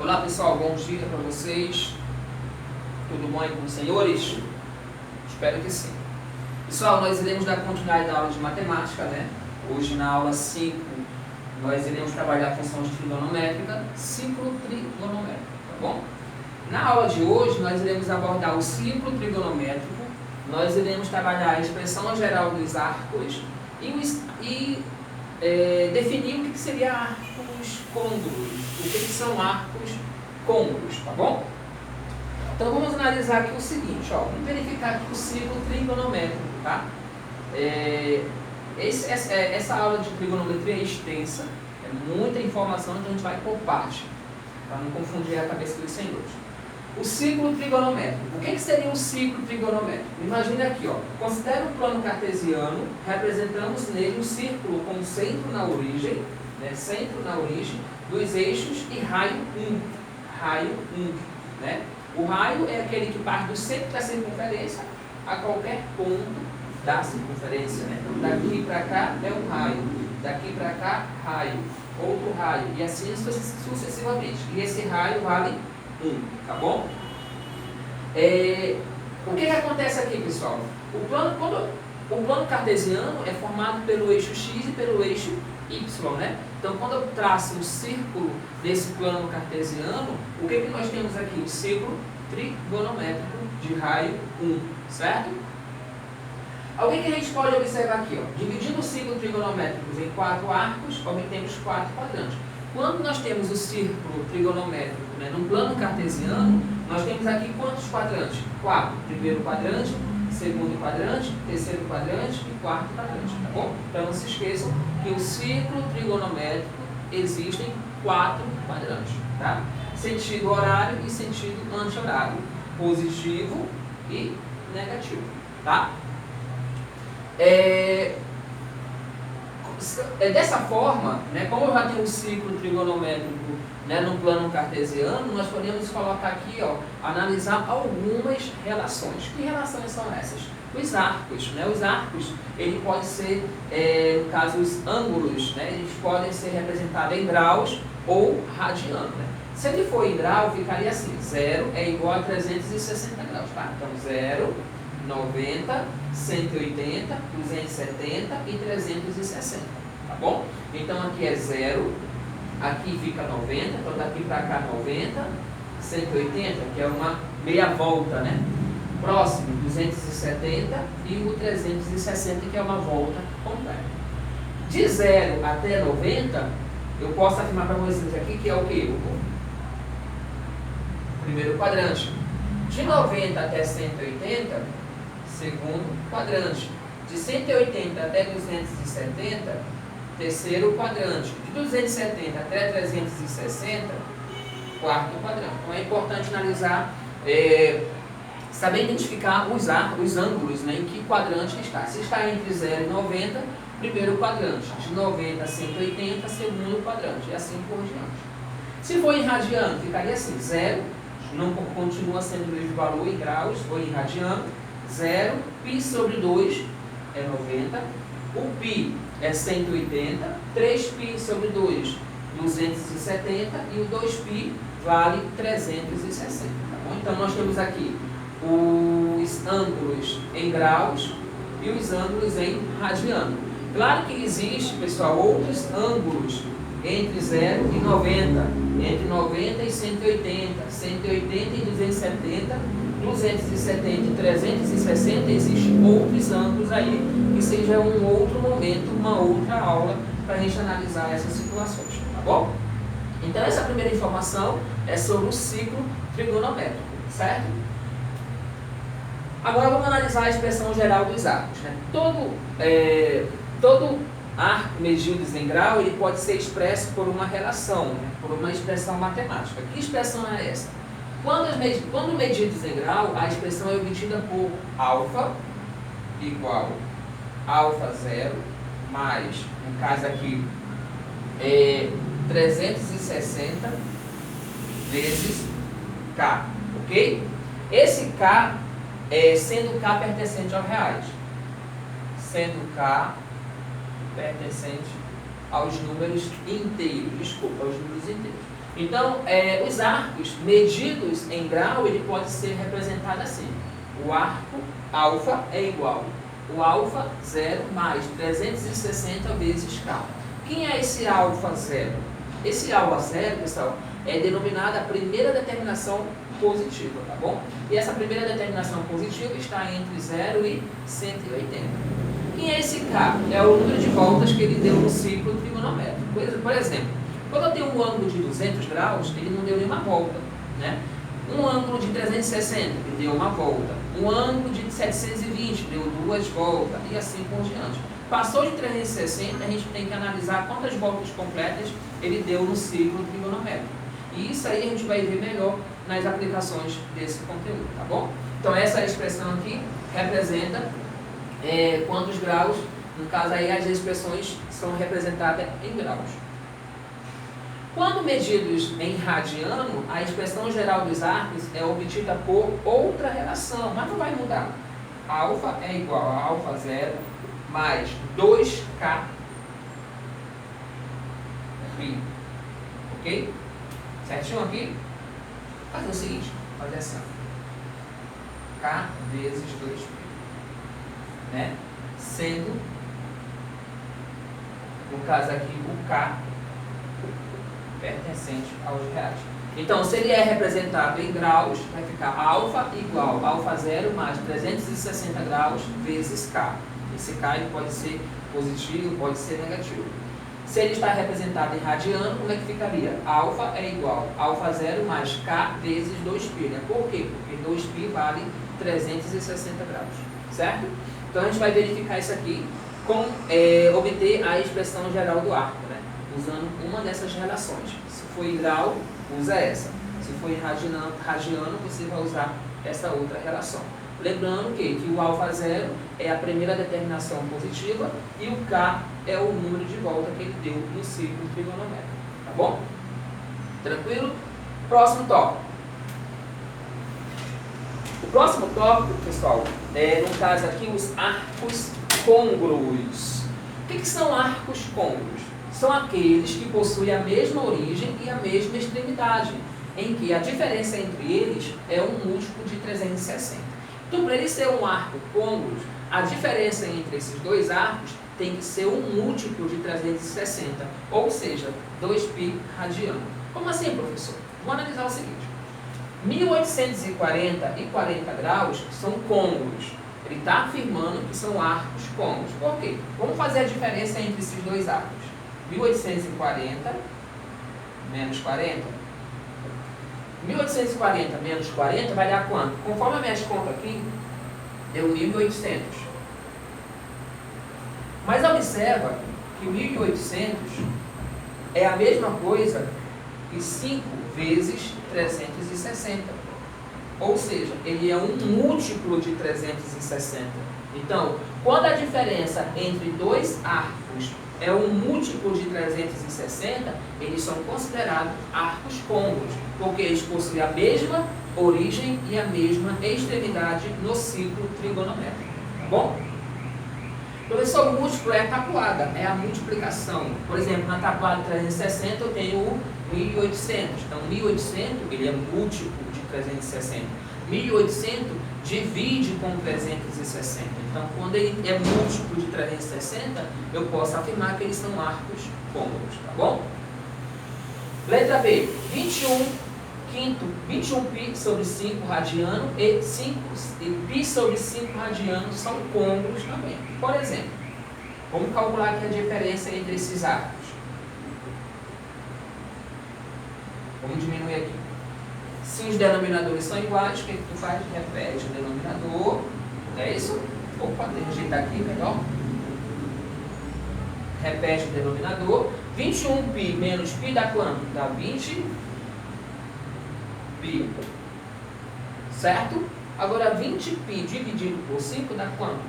Olá pessoal, bom dia para vocês. Tudo bom aí com os senhores? Espero que sim. Pessoal, nós iremos dar continuidade à aula de matemática, né? Hoje na aula 5 nós iremos trabalhar a função de trigonométrica, ciclo trigonométrico, tá bom? Na aula de hoje nós iremos abordar o ciclo trigonométrico, nós iremos trabalhar a expressão geral dos arcos e definir o que seria arcos côngruos, o que são arcos côngruos, tá bom? Então vamos analisar aqui o seguinte, ó, vamos verificar aqui o ciclo trigonométrico, tá? Essa aula de trigonometria é extensa, é muita informação, então a gente vai por parte, para não confundir a cabeça dos senhores. O ciclo trigonométrico. O que seria um ciclo trigonométrico? Imagine aqui, ó, considera um plano cartesiano, representamos nele um círculo com centro na origem, né, centro na origem dos eixos e raio 1. Raio 1, né? O raio é aquele que parte do centro da circunferência a qualquer ponto da circunferência, né? Daqui para cá é um raio, daqui para cá, raio, outro raio, e assim sucessivamente. E esse raio vale 1, tá bom? O que acontece aqui, pessoal? O plano cartesiano é formado pelo eixo x e pelo eixo y, né? Então, quando eu traço um círculo desse plano cartesiano, o que nós temos aqui? O ciclo trigonométrico de raio 1, certo? Alguém que a gente pode observar aqui, ó, dividindo o ciclo trigonométrico em 4 arcos, obtemos 4 quadrantes. Quando nós temos o círculo trigonométrico, né, no plano cartesiano, nós temos aqui quantos quadrantes? 4. Primeiro quadrante, segundo quadrante, terceiro quadrante e quarto quadrante, tá bom? Então não se esqueçam que o ciclo trigonométrico existem 4 quadrantes, tá? Sentido horário e sentido anti-horário, positivo e negativo, tá? Dessa forma, né, como eu já tenho um ciclo trigonométrico, né, no plano cartesiano, nós podemos colocar aqui, ó, analisar algumas relações. Que relações são essas? Os arcos, né? Os arcos, ele pode ser, no caso, os ângulos, né? Eles podem ser representados em graus ou radiano, né? Se ele for em grau, ficaria assim, 0 é igual a 360 graus, tá? Então, 0, 90, 180, 270 e 360, tá bom? Então, aqui é 0, aqui fica 90, então daqui para cá 90, 180, que é uma meia volta, né? Próximo, 270 e o 360, que é uma volta completa. De 0 até 90, eu posso afirmar para vocês aqui que é o quê? O primeiro quadrante. De 90 até 180, segundo quadrante. De 180 até 270, terceiro quadrante. De 270 até 360, quarto quadrante. Então é importante analisar, saber identificar os ângulos, né, em que quadrante está. Se está entre 0 e 90, primeiro quadrante. De 90 a 180, segundo quadrante. E assim por diante. Se for em radiano, ficaria assim, 0, não continua sendo o mesmo valor em graus ou em radiano. 0, π sobre 2 é 90, o π é 180, 3π sobre 2, 270 e o 2π vale 360, tá bom? Então nós temos aqui os ângulos em graus e os ângulos em radiano. Claro que existe, pessoal, outros ângulos entre 0 e 90, entre 90 e 180, 180 e 270, 270 e 360, existem outros ângulos aí, que seja um outro momento, uma outra aula, para a gente analisar essas situações, tá bom? Então essa primeira informação é sobre o ciclo trigonométrico, certo? Agora vamos analisar a expressão geral dos arcos, né? Todo arco medido em grau, ele pode ser expresso por uma relação, né? Por uma expressão matemática. Que expressão é essa? Quando medidos em grau, a expressão é obtida por alfa igual alfa 0 mais, no caso aqui, 360 vezes K, ok? Esse K, sendo K pertencente aos reais, sendo K pertencente aos números inteiros, aos números inteiros. Então, os arcos medidos em grau, ele pode ser representado assim. O arco alfa é igual o alfa 0 mais 360 vezes K. Quem é esse alfa 0? Esse alfa 0, pessoal, é denominada a primeira determinação positiva, tá bom? E essa primeira determinação positiva está entre 0 e 180. Quem é esse K? É o número de voltas que ele deu no ciclo trigonométrico. Por exemplo, quando eu tenho um ângulo de 200 graus, ele não deu nenhuma volta, né? Um ângulo de 360, ele deu uma volta. Um ângulo de 720, deu 2 voltas, e assim por diante. Passou de 360, a gente tem que analisar quantas voltas completas ele deu no ciclo trigonométrico. E isso aí a gente vai ver melhor nas aplicações desse conteúdo, tá bom? Então essa expressão aqui representa quantos graus, no caso aí as expressões são representadas em graus. Quando medidos em radiano, a expressão geral dos arcos é obtida por outra relação, mas não vai mudar. Alfa é igual a alfa 0 mais 2K π. Ok? Certinho aqui? Fazer o seguinte, fazer assim. K vezes 2π. Né? Sendo, no caso aqui, o K pertencente aos reais. Então, se ele é representado em graus, vai ficar alfa igual a alfa 0 mais 360 graus vezes K. Esse K ele pode ser positivo, pode ser negativo. Se ele está representado em radiano, como é que ficaria? Alfa é igual a alfa 0 mais K vezes 2π. Né? Por quê? Porque 2π vale 360 graus. Certo? Então, a gente vai verificar isso aqui com obter a expressão geral do arco, né? Usando uma dessas relações. Se for em grau, usa essa. Se for em radiano, você vai usar essa outra relação. Lembrando que o alfa 0 é a primeira determinação positiva e o K é o número de volta que ele deu no ciclo trigonométrico. Tá bom? Tranquilo? Próximo tópico. O próximo tópico, pessoal, no caso aqui, os arcos côngruos. O que são arcos côngruos? São aqueles que possuem a mesma origem e a mesma extremidade, em que a diferença entre eles é um múltiplo de 360. Então, para ele ser um arco côngruo, a diferença entre esses dois arcos tem que ser um múltiplo de 360, ou seja, 2π radiano. Como assim, professor? Vamos analisar o seguinte. 1840 e 40 graus são côngruos. Ele está afirmando que são arcos côngruos. Por quê? Vamos fazer a diferença entre esses dois arcos. 1840 menos 40. 1840 menos 40 vai dar quanto? Conforme a minha conta aqui, deu 1800. Mas observa que 1800 é a mesma coisa que 5 vezes 360. Ou seja, ele é um múltiplo de 360. Então, quando a diferença entre dois arcos é um múltiplo de 360, eles são considerados arcos côngruos, porque eles possuem a mesma origem e a mesma extremidade no ciclo trigonométrico. Tá bom? Professor, o múltiplo é a tabuada, é a multiplicação. Por exemplo, na tabuada 360 eu tenho o 1800. Então, 1800 ele é múltiplo de 360. 1800 divide com 360. Então, quando ele é múltiplo de 360, eu posso afirmar que eles são arcos côngruos, tá bom? Letra B. 21π sobre 5 radiano e π sobre 5 radiano são côngruos também. Por exemplo, vamos calcular aqui a diferença entre esses arcos. Vamos diminuir aqui. Se os denominadores são iguais, o que tu faz? Repete o denominador. É isso? Opa, deixa eu ajeitar aqui melhor. Repete o denominador. 21π menos π dá quanto? Dá 20π. Certo? Agora 20π dividido por 5 dá quanto?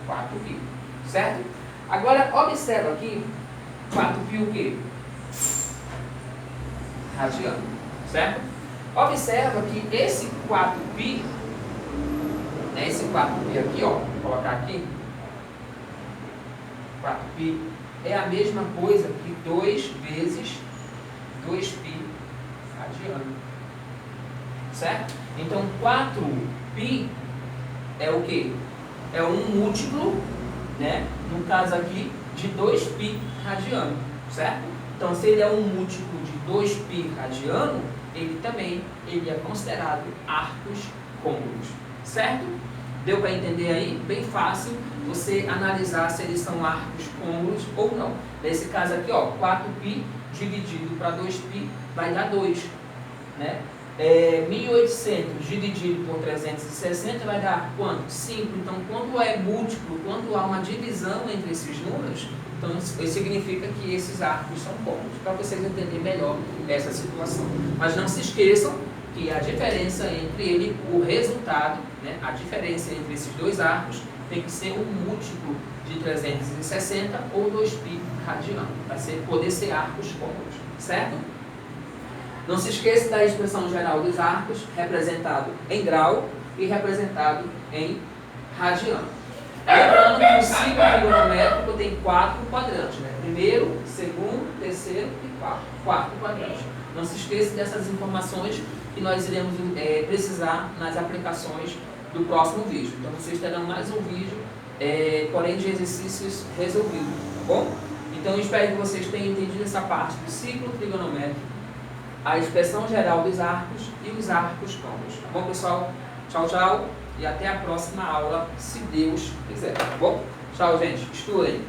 4π. Certo? Agora observa aqui. 4π o quê? Radiano. Certo? Observa que esse 4π, né, esse 4π aqui, ó, vou colocar aqui, 4π é a mesma coisa que 2 vezes 2π radiano. Certo? Então 4π é o que? É um múltiplo, né? No caso aqui, de 2π radiano. Certo? Então se ele é um múltiplo de 2π radiano, ele é considerado arcos côncavos. Certo? Deu para entender aí? Bem fácil você analisar se eles são arcos côncavos ou não. Nesse caso aqui, ó, 4π dividido para 2π vai dar 2. Né? 1800 dividido por 360 vai dar quanto? 5. Então, quando é múltiplo, quando há uma divisão entre esses números, então isso significa que esses arcos são côncavos, para vocês entenderem melhor essa situação. Mas não se esqueçam que a diferença entre ele, o resultado, né, a diferença entre esses dois arcos tem que ser um múltiplo de 360 ou 2π radiano, para poder ser arcos côncavos, certo? Não se esqueça da expressão geral dos arcos, representado em grau e representado em radiano. Lembrando que o ciclo trigonométrico tem 4 quadrantes, né? Primeiro, segundo, terceiro e quarto quadrante. Não se esqueça dessas informações que nós iremos precisar nas aplicações do próximo vídeo. Então vocês terão mais um vídeo, porém de exercícios resolvidos, tá bom? Então eu espero que vocês tenham entendido essa parte do ciclo trigonométrico, a expressão geral dos arcos e os arcos côncavos. Tá bom, pessoal? Tchau, tchau. E até a próxima aula, se Deus quiser. Tá bom? Tchau, gente. Estudem.